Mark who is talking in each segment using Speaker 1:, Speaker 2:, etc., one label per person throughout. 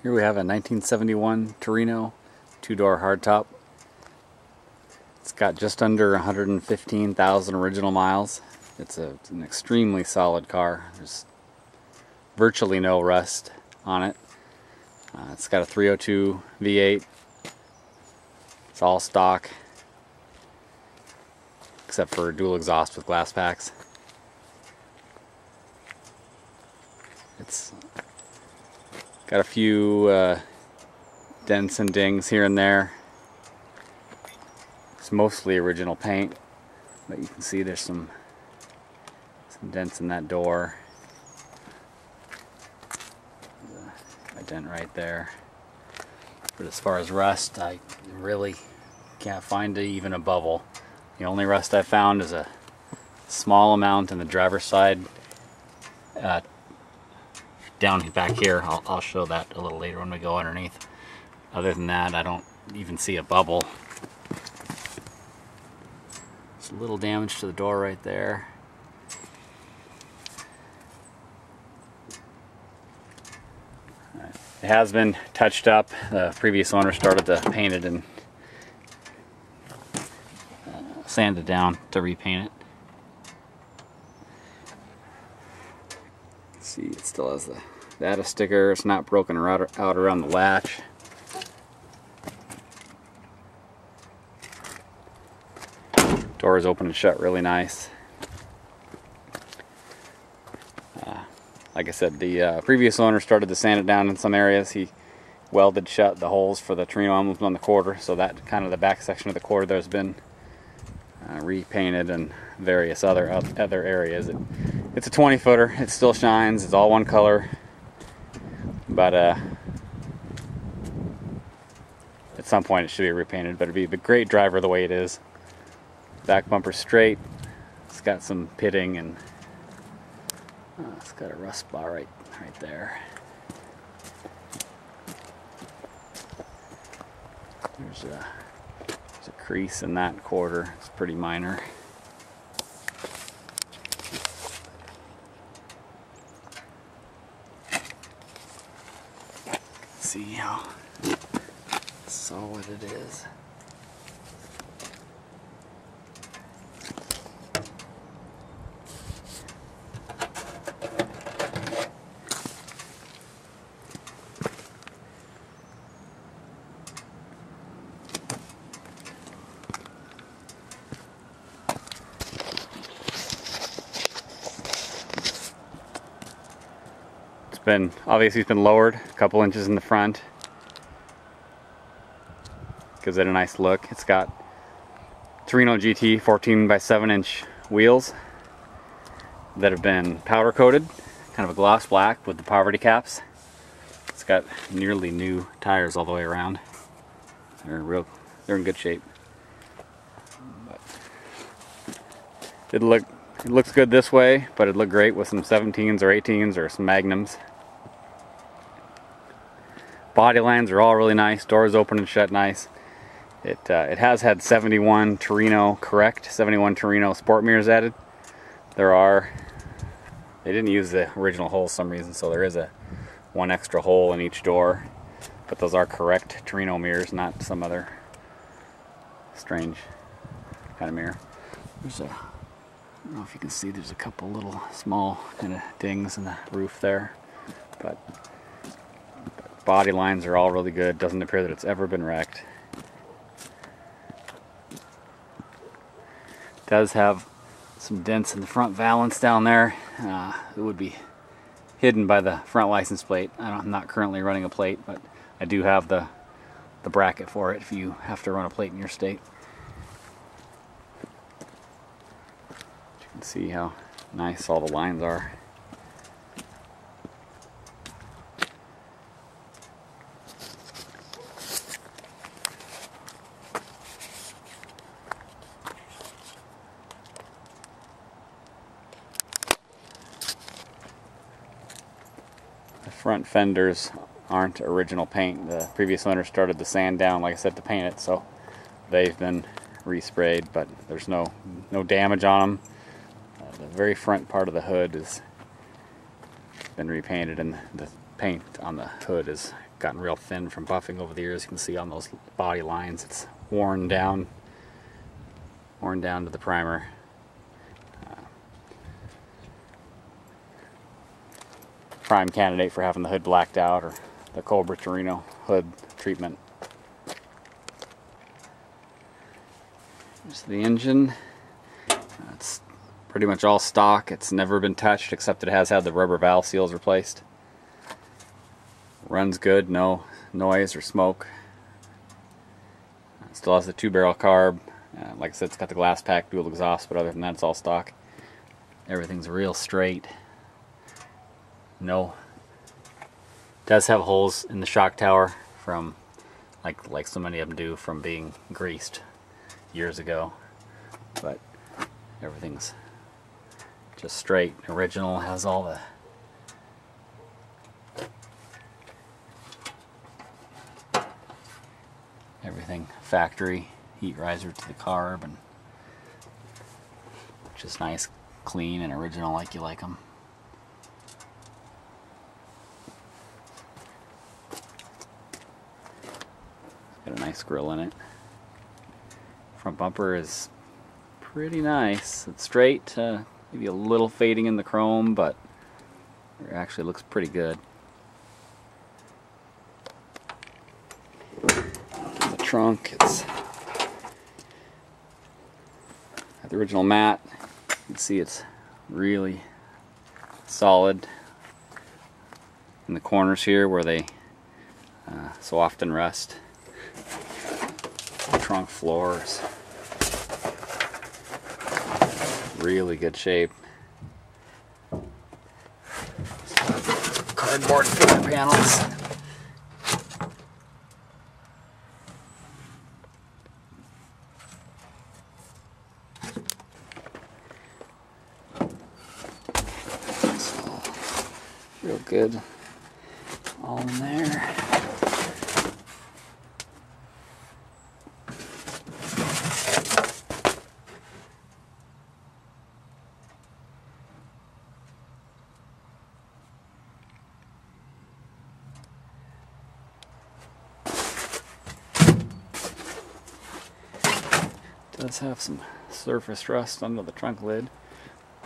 Speaker 1: Here we have a 1971 Torino two-door hardtop. It's got just under 115,000 original miles. It's an extremely solid car. There's virtually no rust on it. It's got a 302 V8. It's all stock, except for dual exhaust with glass packs. It's got a few dents and dings here and there. It's mostly original paint, but you can see there's some dents in that door. There's a dent right there. But as far as rust, I really can't find even a bubble. The only rust I found is a small amount in the driver's side. Down back here, I'll show that a little later when we go underneath. Other than that, I don't even see a bubble. There's a little damage to the door right there. It has been touched up. The previous owner started to paint it and sand it down to repaint it. See, it still has the data sticker. It's not broken out around the latch. Door is open and shut really nice. Like I said, the previous owner started to sand it down in some areas. He welded shut the holes for the Torino emblems on the quarter, so that kind of the back section of the quarter there's been repainted, and various other areas. It's a 20-footer. It still shines. It's all one color, but at some point it should be repainted. But it'd be a great driver the way it is. Back bumper straight. It's got some pitting, and it's got a rust spot right there. There's a crease in that quarter. It's pretty minor. See how solid it is. Obviously it's been lowered a couple inches in the front. Gives it a nice look. It's got Torino GT 14 by 7 inch wheels that have been powder coated, kind of a gloss black with the poverty caps. It's got nearly new tires all the way around. They're in good shape. But it looks good this way, but it'd look great with some 17s or 18s or some Magnums. Body lines are all really nice. Doors open and shut nice. It has had 71 Torino sport mirrors added. They didn't use the original holes for some reason, so there is one extra hole in each door. But those are correct Torino mirrors, not some other strange kind of mirror. I don't know if you can see, there's a couple little small kind of dings in the roof there, but body lines are all really good. Doesn't appear that it's ever been wrecked. It does have some dents in the front valance down there. It would be hidden by the front license plate. I'm not currently running a plate, but I do have the bracket for it if you have to run a plate in your state. You can see how nice all the lines are. Front fenders aren't original paint. The previous owner started to sand down, like I said, to paint it, so they've been resprayed, but there's no damage on them. The very front part of the hood has been repainted, and the paint on the hood is gotten real thin from buffing over the years. You can see on those body lines it's worn down to the primer. Prime candidate for having the hood blacked out, or the Cobra Torino hood treatment. There's the engine. It's pretty much all stock. It's never been touched, except it has had the rubber valve seals replaced. Runs good, no noise or smoke. Still has the 2-barrel carb. Like I said, it's got the glass pack dual exhaust, but other than that, it's all stock. Everything's real straight. No. Does have holes in the shock tower from, like so many of them do, from being greased years ago. But everything's just straight. Original, has all the everything factory. Heat riser to the carb, and just nice, clean, and original like you like them. Got a nice grill in it. Front bumper is pretty nice. It's straight, maybe a little fading in the chrome, but it actually looks pretty good. The trunk, it's got the original mat. You can see it's really solid in the corners here where they so often rust. The trunk floors, really good shape. Cardboard fender panels. Real good, all in there. Does have some surface rust under the trunk lid.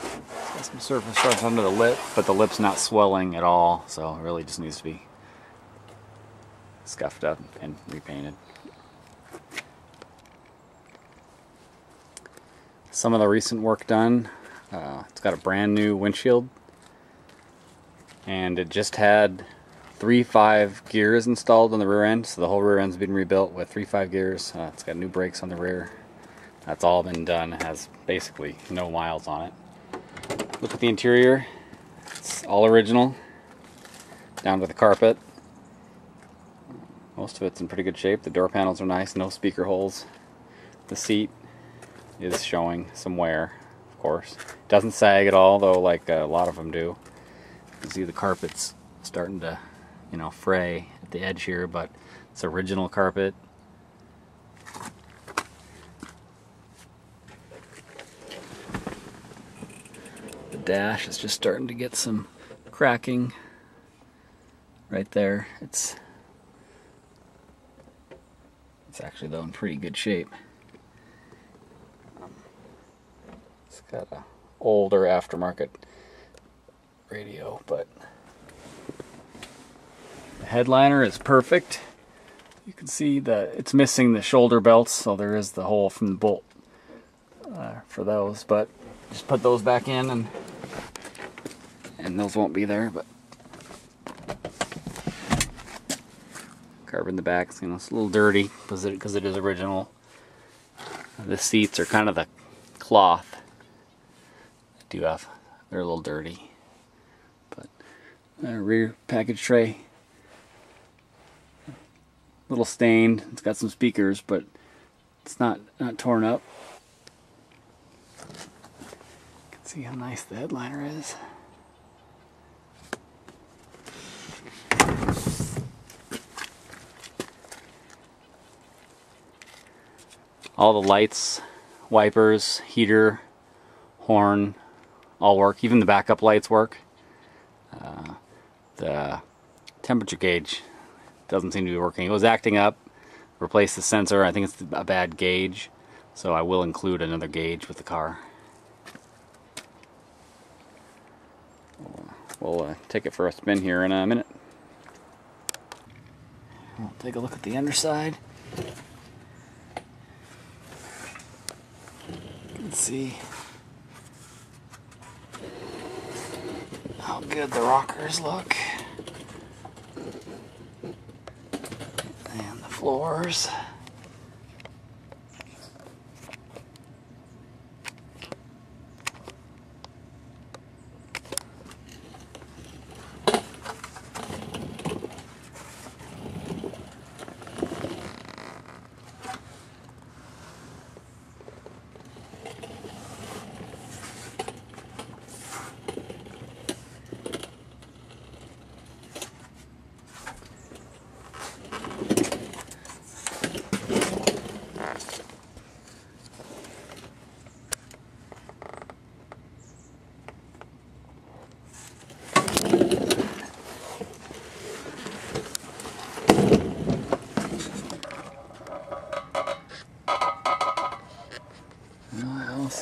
Speaker 1: Got some surface rust under the lip, but the lip's not swelling at all, so it really just needs to be scuffed up and repainted. Some of the recent work done, it's got a brand new windshield, and it just had 3.5 gears installed on the rear end, so the whole rear end's been rebuilt with 3.5 gears. It's got new brakes on the rear. That's all been done. It has basically no miles on it. Look at the interior. It's all original, down to the carpet. Most of it's in pretty good shape. The door panels are nice, no speaker holes. The seat is showing some wear, of course. Doesn't sag at all, though, like a lot of them do. You can see the carpet's starting to, fray at the edge here, but it's original carpet. Dash is just starting to get some cracking right there. It's actually, though, in pretty good shape. It's got a older aftermarket radio, but the headliner is perfect. You can see that it's missing the shoulder belts, so there is the hole from the bolt for those, but just put those back in, and those won't be there. But carb in the back, it's a little dirty because it is original. The seats are kind of the cloth. They're a little dirty. But rear package tray, a little stained. It's got some speakers, but it's not torn up. You can see how nice the headliner is. All the lights, wipers, heater, horn, all work. Even the backup lights work. The temperature gauge doesn't seem to be working. It was acting up. Replaced the sensor. I think it's a bad gauge, so I will include another gauge with the car. We'll take it for a spin here in a minute. We'll take a look at the underside. You can see how good the rockers look. And the floors.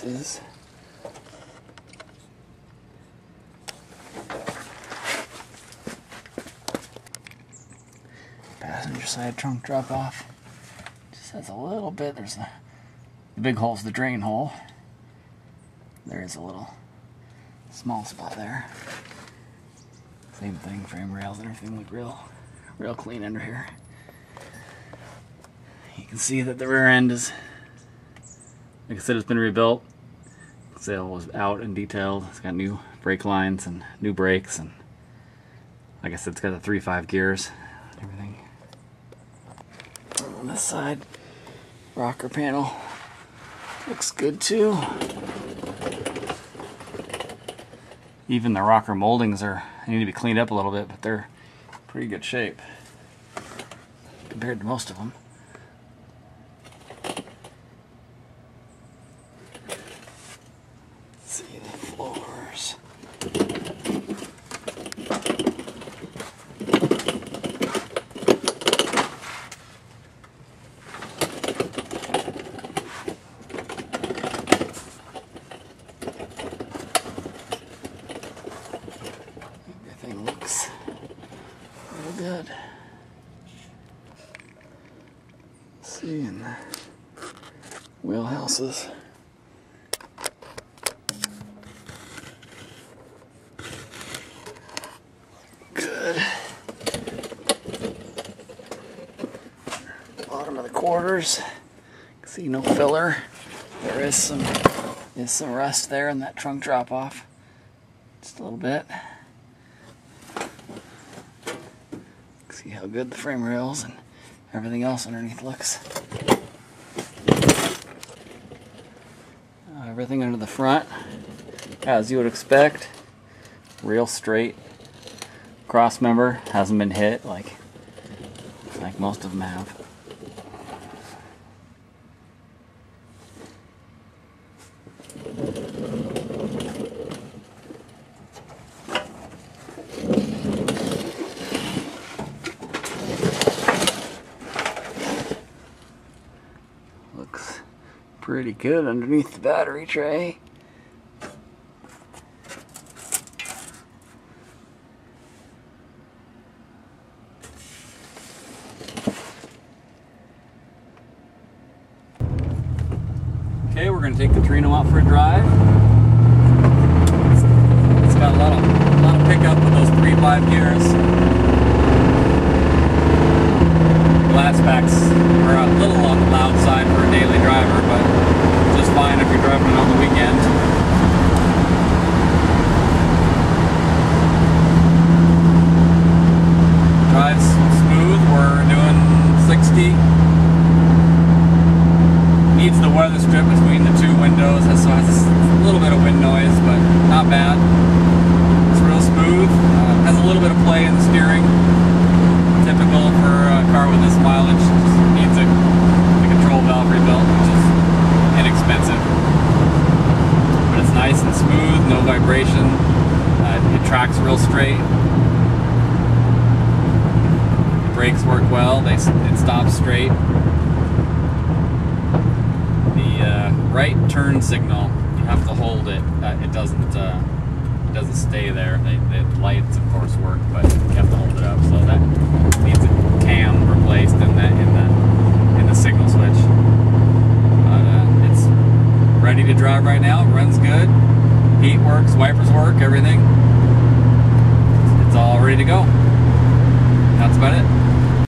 Speaker 1: Is passenger side trunk drop off. Just has a little bit. There's the big hole's the drain hole. There is a little small spot there. Same thing, frame rails and everything look real clean under here. You can see that the rear end is, like I said, it's been rebuilt. The sail was out and detailed. It's got new brake lines and new brakes, and like I said, it's got the 3.5 gears and everything. On this side, rocker panel looks good too. Even the rocker moldings need to be cleaned up a little bit, but they're in pretty good shape compared to most of them. See the floors. Everything looks real good. See in the wheelhouses. Bottom of the quarters, see no filler. There is some rust there in that trunk drop off, just a little bit. See how good the frame rails and everything else underneath looks. Everything under the front, as you would expect, real straight. Cross member hasn't been hit like most of them have. Looks pretty good underneath the battery tray. Okay, we're going to take the Torino out for a drive. It's got a lot of pickup with those 3.5 gears. Glass backs are a little on the loud side for a daily driver, but just fine if you're driving it on the weekend. Drives smooth. We're doing 60. Needs the weather strip between the two windows, so it has a little bit of wind noise, but not bad. It's real smooth. Has a little bit of play in the steering. Typical for a car with this mileage. Just needs the control valve rebuilt, which is inexpensive. But it's nice and smooth, no vibration. It tracks real straight. brakes work well. It stops straight. The right turn signal, you have to hold it. It doesn't stay there. The lights, of course, work, but you have to hold it up. So that needs a cam replaced in the signal switch. But it's ready to drive right now. It runs good. Heat works, wipers work, everything. It's all ready to go. That's about it.